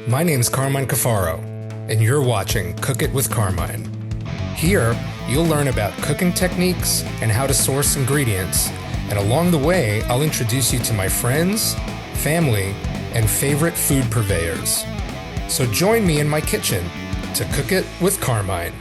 My name's Carmine Cafaro, and you're watching Cook It with Carmine. Here, you'll learn about cooking techniques and how to source ingredients, and along the way, I'll introduce you to my friends, family, and favorite food purveyors. So join me in my kitchen to Cook It with Carmine.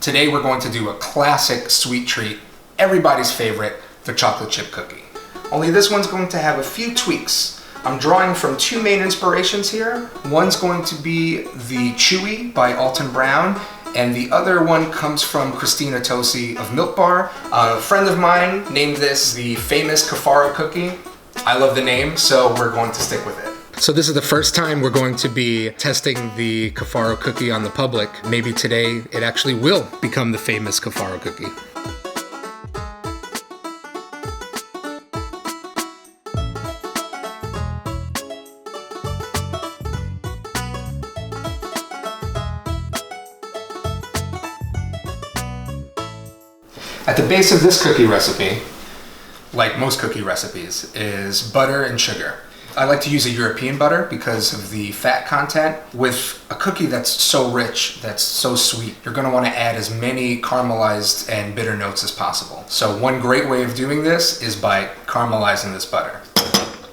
Today we're going to do a classic sweet treat, everybody's favorite, the chocolate chip cookie. Only this one's going to have a few tweaks. I'm drawing from two main inspirations here. One's going to be the Chewy by Alton Brown, and the other one comes from Christina Tosi of Milk Bar. A friend of mine named this the famous Cafaro cookie. I love the name, so we're going to stick with it. So this is the first time we're going to be testing the Cafaro cookie on the public. Maybe today it actually will become the famous Cafaro cookie. At the base of this cookie recipe, like most cookie recipes, is butter and sugar. I like to use a European butter because of the fat content. With a cookie that's so rich, that's so sweet, you're going to want to add as many caramelized and bitter notes as possible. So one great way of doing this is by caramelizing this butter.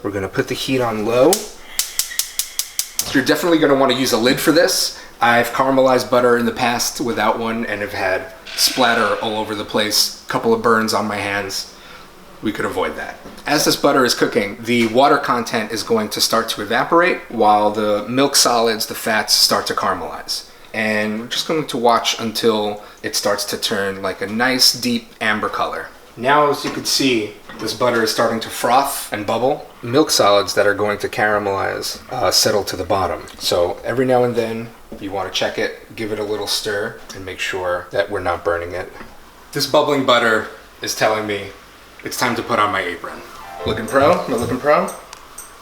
We're going to put the heat on low. You're definitely going to want to use a lid for this. I've caramelized butter in the past without one and have had splatter all over the place, a couple of burns on my hands. We could avoid that. As this butter is cooking, the water content is going to start to evaporate while the milk solids, the fats, start to caramelize. And we're just going to watch until it starts to turn like a nice deep amber color. Now, as you can see, this butter is starting to froth and bubble. Milk solids that are going to caramelize settle to the bottom. So every now and then, you want to check it, give it a little stir, and make sure that we're not burning it. This bubbling butter is telling me it's time to put on my apron. Looking pro? Am I looking pro?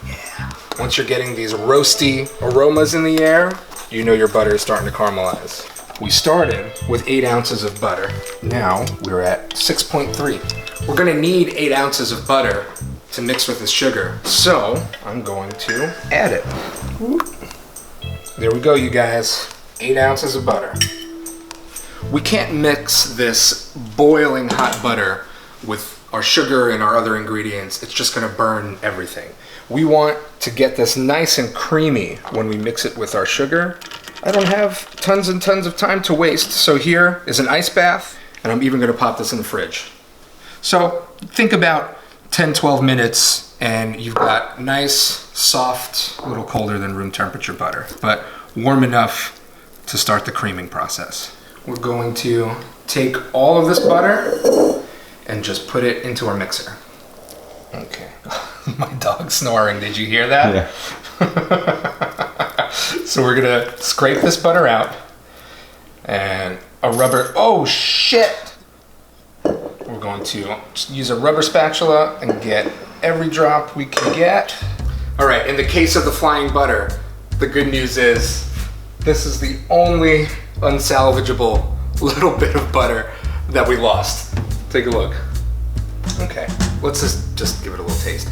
Yeah. Once you're getting these roasty aromas in the air, you know your butter is starting to caramelize. We started with 8 ounces of butter. Now we're at 6.3. We're gonna need 8 ounces of butter to mix with the sugar. So I'm going to add it. There we go, you guys. 8 ounces of butter. We can't mix this boiling hot butter with our sugar and our other ingredients. It's just gonna burn everything. We want to get this nice and creamy when we mix it with our sugar. I don't have tons and tons of time to waste, so here is an ice bath, and I'm even gonna pop this in the fridge. So think about 10-12 minutes, and you've got nice, soft, a little colder than room temperature butter, but warm enough to start the creaming process. We're going to take all of this butter and just put it into our mixer. Okay. My dog's snoring, did you hear that? Yeah. So we're gonna scrape this butter out, and a rubber, oh shit! We're going to just use a rubber spatula and get every drop we can get. All right, in the case of the flying butter, the good news is this is the only unsalvageable little bit of butter that we lost. Take a look. Okay, let's just give it a little taste.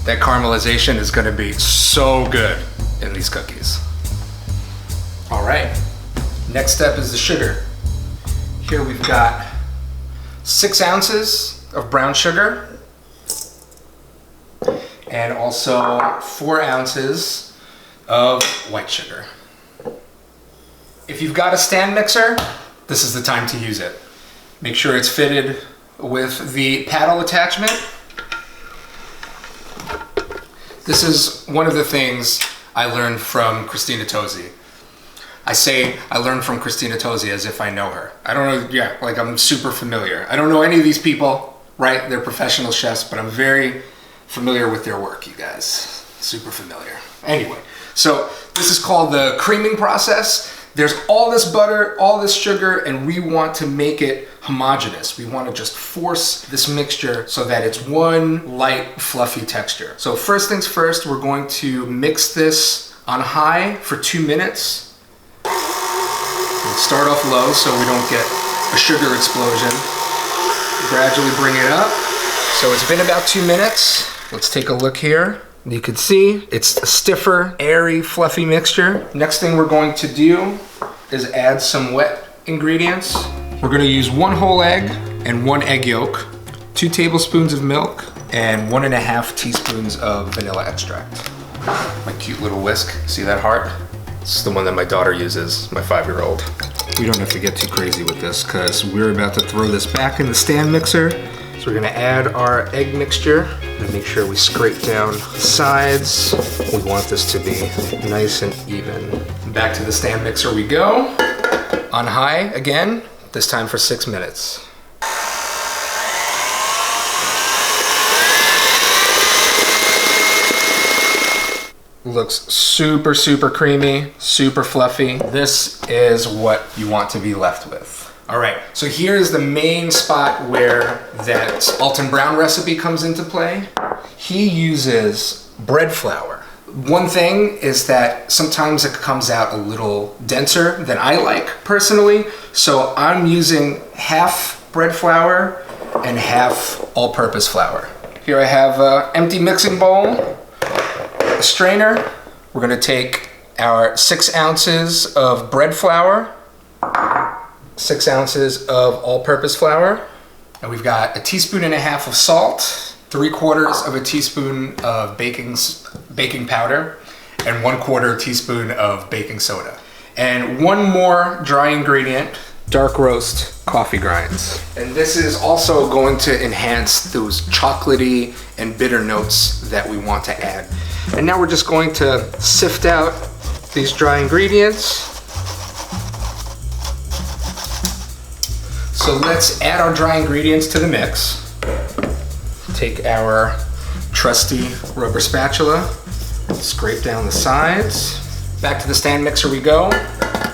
That caramelization is gonna be so good in these cookies. All right, next step is the sugar. Here we've got 6 ounces of brown sugar and also 4 ounces of white sugar. If you've got a stand mixer, this is the time to use it. Make sure it's fitted with the paddle attachment. This is one of the things I learned from Christina Tosi. I say I learned from Christina Tosi as if I know her. I don't know, yeah, like I'm super familiar. I don't know any of these people, right? They're professional chefs, but I'm very familiar with their work, you guys. Super familiar. Anyway, so this is called the creaming process. There's all this butter, all this sugar, and we want to make it homogeneous. We want to just force this mixture so that it's one light, fluffy texture. So first things first, we're going to mix this on high for 2 minutes. We'll start off low so we don't get a sugar explosion. Gradually bring it up. So it's been about 2 minutes. Let's take a look here. You can see it's a stiffer, airy, fluffy mixture. Next thing we're going to do is add some wet ingredients. We're gonna use 1 whole egg and 1 egg yolk, 2 tablespoons of milk, and 1.5 teaspoons of vanilla extract. My cute little whisk, see that heart? It's the one that my daughter uses, my 5-year-old. We don't have to get too crazy with this because we're about to throw this back in the stand mixer. So we're gonna add our egg mixture and make sure we scrape down the sides. We want this to be nice and even. Back to the stand mixer we go. On high again, this time for 6 minutes. Looks super, super creamy, super fluffy. This is what you want to be left with. All right, so here's the main spot where that Alton Brown recipe comes into play. He uses bread flour. One thing is that sometimes it comes out a little denser than I like personally, so I'm using half bread flour and half all-purpose flour. Here I have an empty mixing bowl, a strainer. We're gonna take our 6 ounces of bread flour, 6 ounces of all-purpose flour, and we've got 1.5 teaspoons of salt, 3/4 of a teaspoon of baking powder, and 1/4 teaspoon of baking soda. And one more dry ingredient, dark roast coffee grinds. And this is also going to enhance those chocolatey and bitter notes that we want to add. And now we're just going to sift out these dry ingredients. So let's add our dry ingredients to the mix. Take our trusty rubber spatula, scrape down the sides. Back to the stand mixer we go.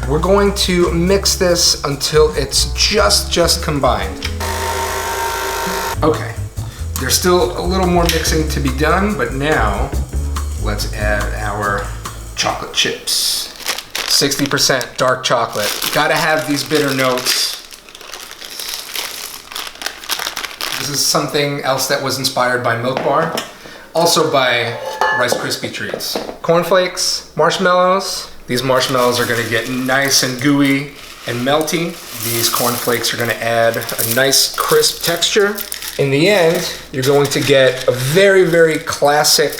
We're going to mix this until it's just combined. Okay, there's still a little more mixing to be done, but now let's add our chocolate chips. 60% dark chocolate. Gotta have these bitter notes. This is something else that was inspired by Milk Bar, also by Rice Krispie Treats. Cornflakes, marshmallows. These marshmallows are gonna get nice and gooey and melty. These cornflakes are gonna add a nice crisp texture. In the end, you're going to get a very, very classic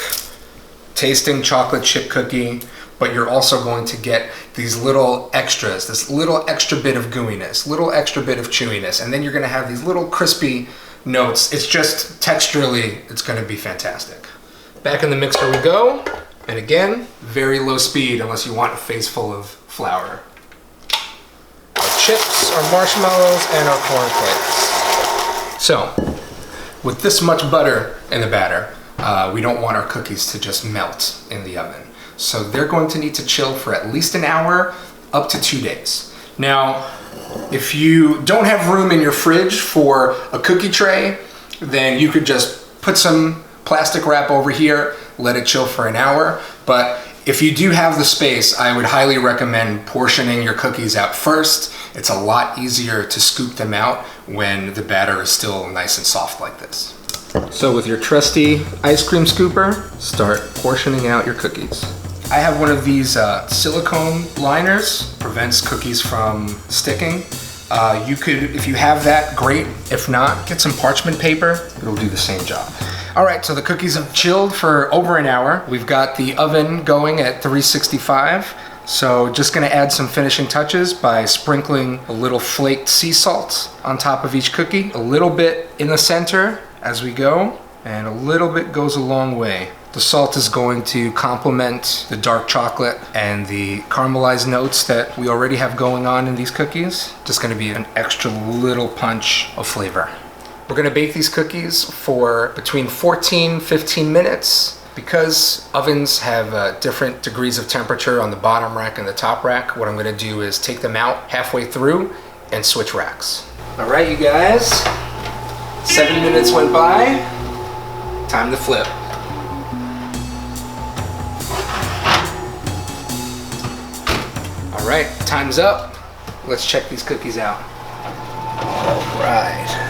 tasting chocolate chip cookie, but you're also going to get these little extras, this little extra bit of gooiness, little extra bit of chewiness, and then you're gonna have these little crispy notes. It's just texturally, it's gonna be fantastic. Back in the mixer we go, and again, very low speed unless you want a face full of flour. Our chips, our marshmallows, and our cornflakes. So, with this much butter in the batter, we don't want our cookies to just melt in the oven. So they're going to need to chill for at least an hour, up to 2 days. Now, if you don't have room in your fridge for a cookie tray, then you could just put some plastic wrap over here, let it chill for an hour. But if you do have the space, I would highly recommend portioning your cookies out first. It's a lot easier to scoop them out when the batter is still nice and soft like this. So with your trusty ice cream scooper, start portioning out your cookies. I have one of these silicone liners, prevents cookies from sticking. You could, if you have that, great. If not, get some parchment paper, it'll do the same job. All right, so the cookies have chilled for over an hour. We've got the oven going at 365. So just gonna add some finishing touches by sprinkling a little flaked sea salt on top of each cookie, a little bit in the center as we go, and a little bit goes a long way. The salt is going to complement the dark chocolate and the caramelized notes that we already have going on in these cookies. Just gonna be an extra little punch of flavor. We're gonna bake these cookies for between 15 minutes. Because ovens have different degrees of temperature on the bottom rack and the top rack, what I'm gonna do is take them out halfway through and switch racks. All right, you guys, 7 minutes went by, time to flip. All right, time's up. Let's check these cookies out. All right.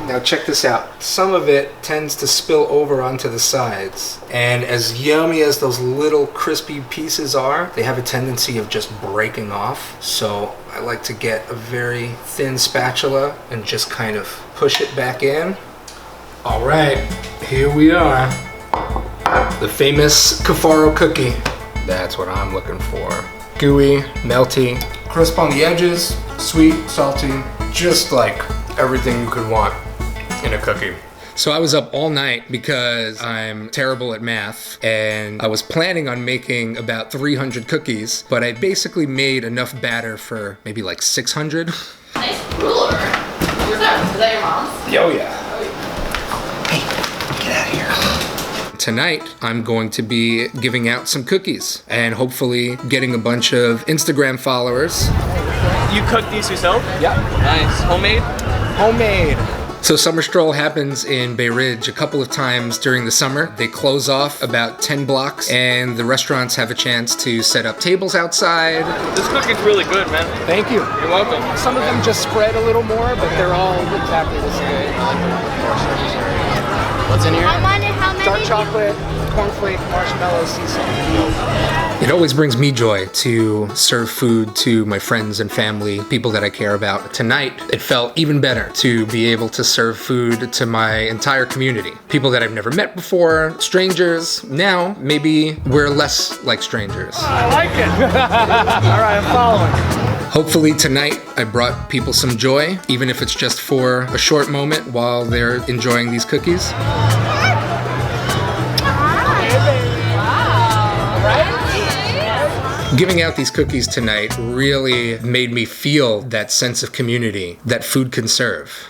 Now check this out. Some of it tends to spill over onto the sides. And as yummy as those little crispy pieces are, they have a tendency of just breaking off. So I like to get a very thin spatula and just kind of push it back in. All right, here we are. The famous Cafaro cookie. That's what I'm looking for. Gooey, melty, crisp on the edges, sweet, salty, just like everything you could want in a cookie. So I was up all night because I'm terrible at math, and I was planning on making about 300 cookies, but I basically made enough batter for maybe like 600. Nice ruler. Is that your mom's? Oh yeah. Hey, get out of here. Tonight, I'm going to be giving out some cookies and hopefully getting a bunch of Instagram followers. You cook these yourself? Yeah. Nice. Homemade? Homemade. So Summer Stroll happens in Bay Ridge a couple of times during the summer. They close off about 10 blocks and the restaurants have a chance to set up tables outside. This cookie's really good, man. Thank you. You're welcome. Some of them just spread a little more, but they're all exactly the same. What's in here? How many? Dark chocolate, cornflake, marshmallow, sea salt. It always brings me joy to serve food to my friends and family, people that I care about. Tonight, it felt even better to be able to serve food to my entire community. People that I've never met before, strangers. Now, maybe we're less like strangers. I like it. All right, I'm following. Hopefully tonight I brought people some joy, even if it's just for a short moment while they're enjoying these cookies. Giving out these cookies tonight really made me feel that sense of community that food can serve.